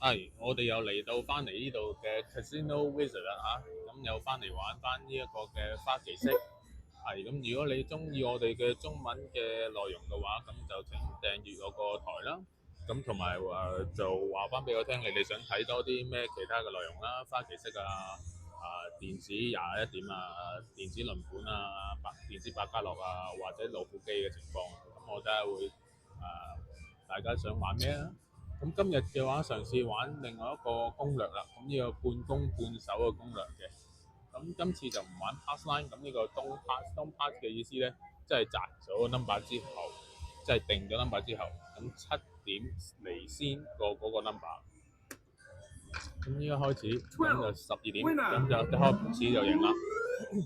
係，我哋又嚟到翻嚟呢度嘅 Casino Wizard 啦咁又翻嚟玩翻呢一個嘅花旗骰。係咁，如果你中意我哋嘅中文嘅內容嘅話，咁就請訂閱我個台啦。咁同埋就話翻俾我聽，你哋想睇多啲咩其他嘅內容啦，花旗骰電子21點電子輪盤電子百家樂或者老虎機嘅情況，咁我睇下會大家想玩咩啊？咁今日嘅話，嘗試玩另外一個攻略啦。咁呢個半攻半守嘅攻略嘅。咁今次就唔玩 pass line。咁呢個東 pass 嘅意思咧，即係擲咗 number 之後，即係定咗 number 之後，咁7點嚟先過嗰個 number。咁依家開始，咁就12點，咁就一開始就贏啦。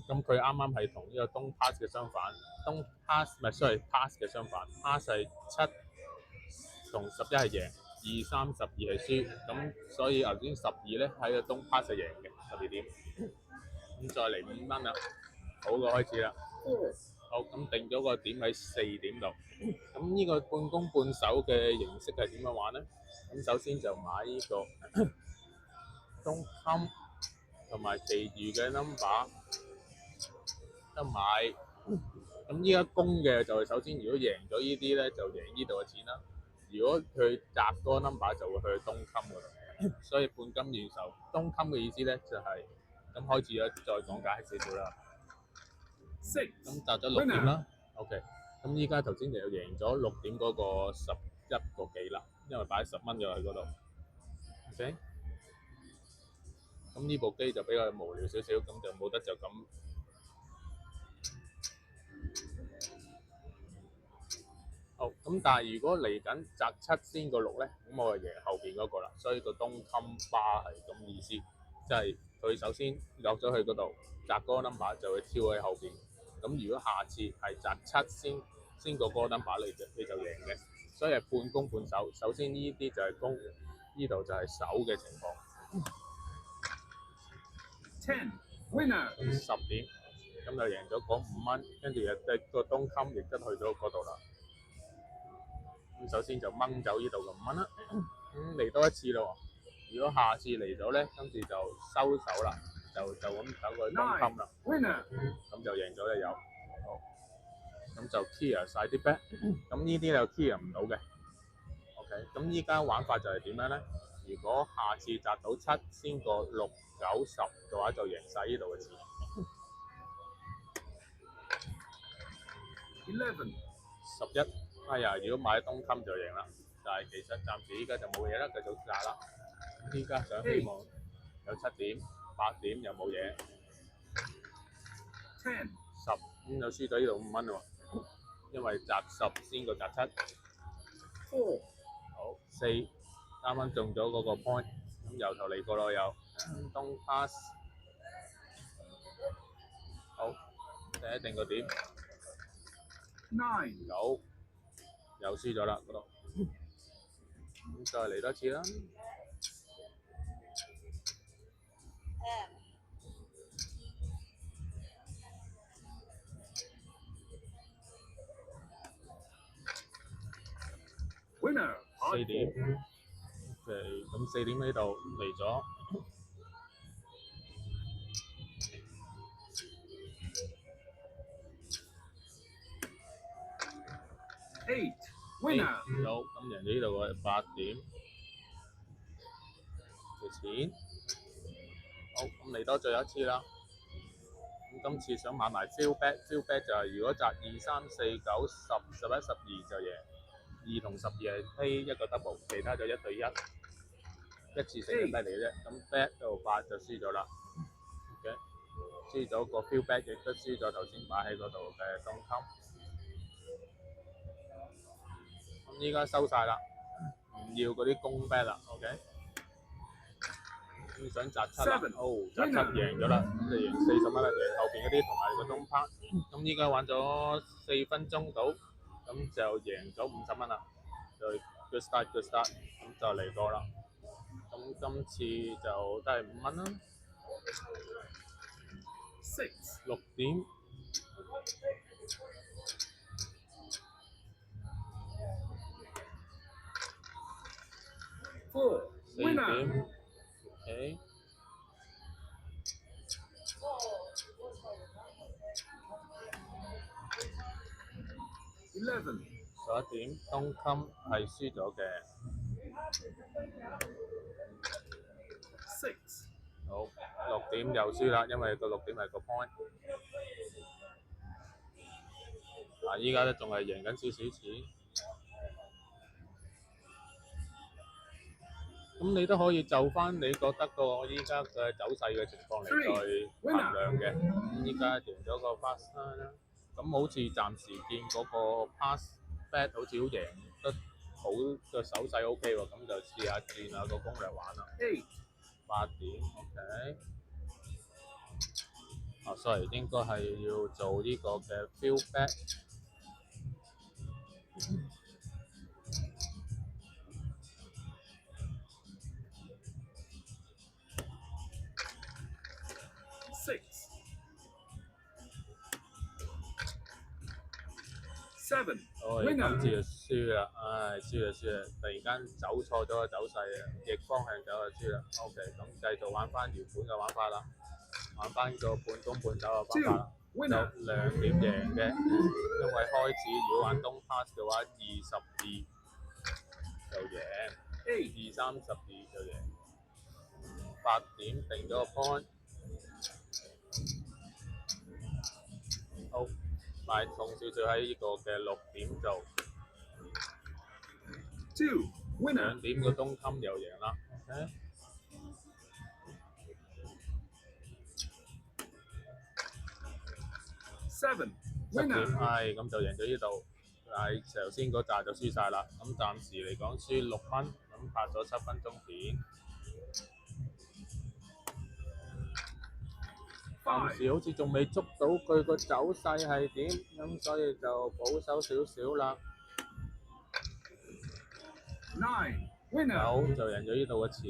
咁佢啱啱係同呢個東 pass 嘅相反，東 pass 唔係 sorry pass 嘅相反，pass 係7同11係贏，2、3、12係輸。咁所以頭先12咧喺個東 pass 係贏嘅12點。咁再嚟5蚊啦，好個開始啦。好，咁定咗個點喺4點度。咁呢個半攻半守嘅形式係點樣玩咧？咁首先就買呢個中襟同埋其餘嘅 number 得買。咁依家攻嘅就係首先，如果贏咗呢啲咧，就贏呢度嘅錢啦。如果佢擲嗰個 number 就會去東襟嗰度，所以半金亂手。東襟嘅意思咧就係、咁開始咗，再講解少少啦。咁擲咗6點啦 ，OK。咁依家頭先就贏咗6點嗰個11個幾啦，因為擺10蚊咗喺嗰度。OK。咁呢部機就比較無聊少少，咁就冇得就咁。好，咁但係如果嚟緊擲7先個6咧，咁我就贏後邊嗰個啦，所以個東襟巴係咁意思，即係佢首先落咗去嗰度擲嗰個 number 就會跳喺後邊。咁如果下次係擲7先過嗰個 number 你就贏嘅，所以係半攻半守。首先呢啲就係攻，呢度就係守嘅情況。10 winner 10點，咁就贏咗嗰5蚊，跟住個東襟亦都去咗嗰度啦。咁首先就掹走呢度嘅5蚊啦。嚟多一次咯。如果下次嚟咗咧，今次就收手啦，就咁走個東襟啦。咁就贏咗咧有。好，咁就 clear 晒啲 bet。咁呢啲就 clear 唔到嘅。OK。咁依家玩法就係點樣咧？如果下次擲到7先過6、9、10嘅話，就贏晒呢度嘅錢。11。哎呀，如果買東襟就贏啦，但係其實暫時依家就冇嘢啦，繼續擲啦。依家想希望有7點、8點又冇嘢。10，咁就輸咗呢度5蚊喎，因為擲10先過擲7。好，4，啱啱中咗嗰個 point，咁由頭嚟過咯又。東 pass。好，第一定個點。9，又輸咗啦嗰度。咁再嚟多次啦。4點。OK，咁4點呢度嚟咗。winner 好，咁贏咗呢度嘅8點嘅錢。好，咁嚟多最後一次啦。咁今次想買埋 fill back 就係如果擲2、3、4、9、10、11、12就贏。2同12係 pay 一個 double， 其他就1對1，一次性嘅低嚟嘅啫。咁 bet 到8就輸咗啦。OK，輸咗個 fill back 亦都輸咗頭先擺喺嗰度嘅東襟。咁依家收晒啦，唔要嗰啲公 bet 啦。OK。咁想擲7啦，擲7贏咗啦，咁就贏40蚊啦，贏後邊嗰啲同埋個東 part。咁依家玩咗4分鐘到，咁就贏咗50蚊啦，就 good start，咁就嚟過啦。咁今次就都係5蚊啦。6點。4點 Winner. ，OK。11. 11點，東襟係輸咗嘅。 6. 好，6點又輸啦，因為個6點係個 point。依家都仲係贏緊少少錢。咁你都可以就翻你覺得個依家嘅走勢嘅情況嚟再衡量嘅。咁依家贏咗個 pass line 啦，咁好似暫時見嗰個 pass bet 好似好贏得好，個手勢 OK 喎，咁就試下轉下個攻略玩啦。 8. 8點 OK。sorry， 應該係要做呢個嘅 field bet。6. 7. 今次就輸啦，唉，輸就輸啦，突然間走錯咗個走勢啊，逆方向走就輸啦。OK，咁繼續玩翻原本嘅玩法啦，玩翻個半攻半走嘅方法啦。有2點贏嘅，因為開始如果玩東 pass 嘅話，22就贏，232就贏。8點定咗個 point。好，買重少少喺呢個嘅6點做。 2. Winner. 2點個東襟又贏啦。OK。7. 7點， Winner. 咁就贏咗呢度。頭先嗰扎就輸晒啦。咁暫時嚟講輸6蚊，咁拍咗7分鐘片。暫時好似仲未捉到佢個走勢係點，咁所以就保守少少啦。 9. Winner. 9就贏咗呢度嘅錢。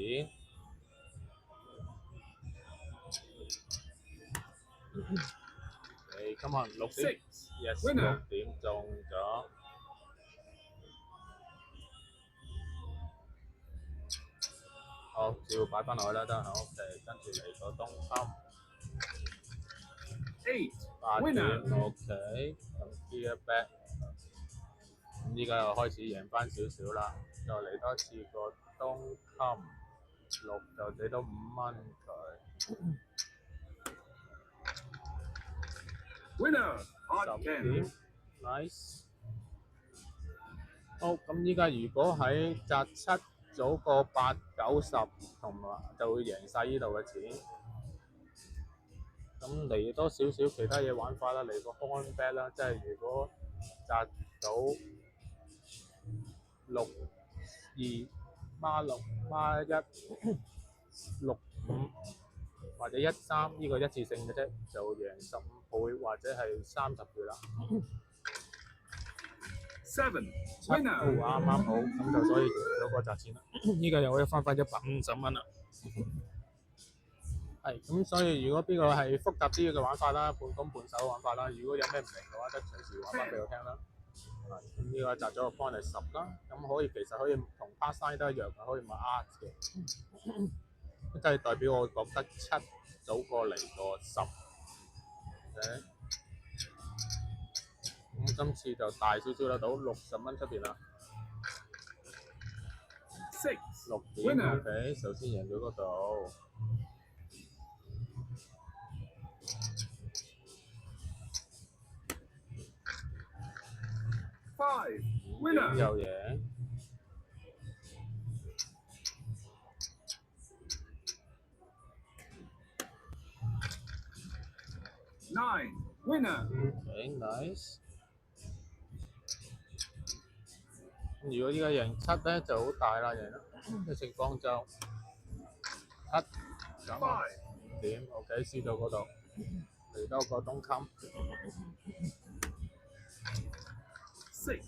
今日6點 6. ，yes， Winner. 6點中咗。好，照擺翻落去啦，得好。OK，跟住嚟個東襟。 8. 8點 Winner.，OK，咁 gear back，咁依家又開始贏翻少少啦，再嚟多次個東襟，6就俾到5蚊佢。 Winner. 10 10. 點 ，nice。好，咁依家如果喺擲7組個8、9、10，同埋就會贏晒呢度嘅錢。咁嚟多少少其他嘢玩法啦，嚟個 horn bet 啦，即係如果擲到6、2、孖6、孖1、6、5或者1、3呢個一次性嘅啫，就贏15倍或者係30倍啦。 7. 7 Winner. 啱啱好，咁就所以贏咗個擲錢啦。依家又可以翻150蚊啦。係，咁所以如果邊個係複雜啲嘅玩法啦，半攻半守嘅玩法啦，如果有咩唔明嘅話，得隨時話翻俾我聽啦。咁呢個擲咗個 point 係10啦，咁其實可以同 pass line 都一樣嘅，可以買 art 嘅，即係代表我覺得7早過嚟個10。OK， 咁今次就大少少啦，到60蚊出邊啦。 6. 6點 OK， 首先贏咗嗰度。 5. 5 Winner. 點又贏。 9. Winner. OK nice。如果依家贏7咧就好大啦，贏嘅情況就7咁啊5點 OK， 輸到嗰度嚟多個東襟。 6.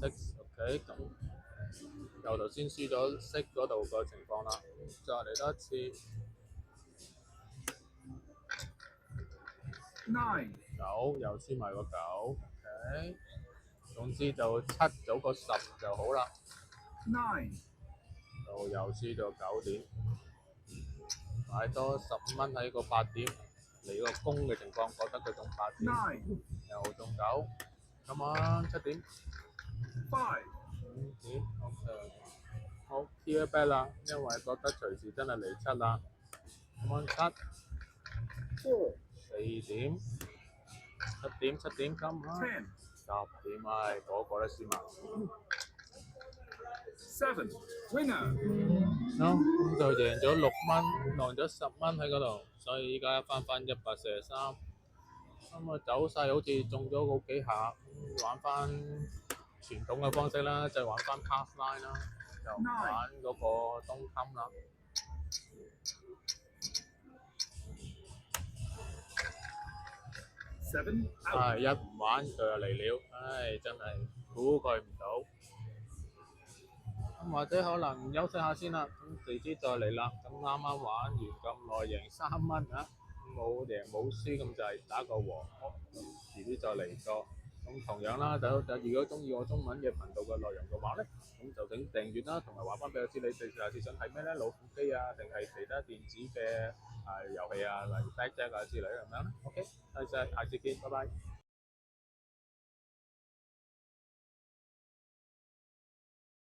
6 OK， 咁由頭先輸咗6嗰度個情況啦，再嚟多一次。 9. 9又輸埋個9 OK， 總之就7早過10就好啦。 9. 就又輸咗9點，買多15蚊喺個8點嚟個公嘅情況，覺得佢中8點， 9, 又中9，今晚7點。 5, 5點 OK， 好 clear bet 啦，因為覺得隨時真係嚟7啦。今晚7 4, 4點7點7點，今晚 10, 10點唉，個個都輸埋。 7. Winner. 好，咁就贏咗6蚊，浪咗10蚊喺嗰度，所以依家翻143。咁啊走勢好似中咗好幾下，玩翻傳統嘅方式啦，就係玩翻 pass line 啦，就唔玩嗰個東襟啦。 7 out. 唉，一唔玩佢就嚟了，唉，真係估佢唔到。咁或者可能休息下先啦，咁遲啲再嚟啦。咁啱啱玩完咁耐，贏3蚊啊，冇贏冇輸咁就係打個和，遲啲再嚟過。咁同樣啦，就如果中意我中文嘅頻道嘅內容嘅話咧，咁就請訂閱啦，同埋話翻俾我知你哋下次想睇咩咧，老虎機啊，定係其他電子嘅遊戲啊，例如 Blackjack 啊之類咁樣。OK，多謝，下次見，拜拜。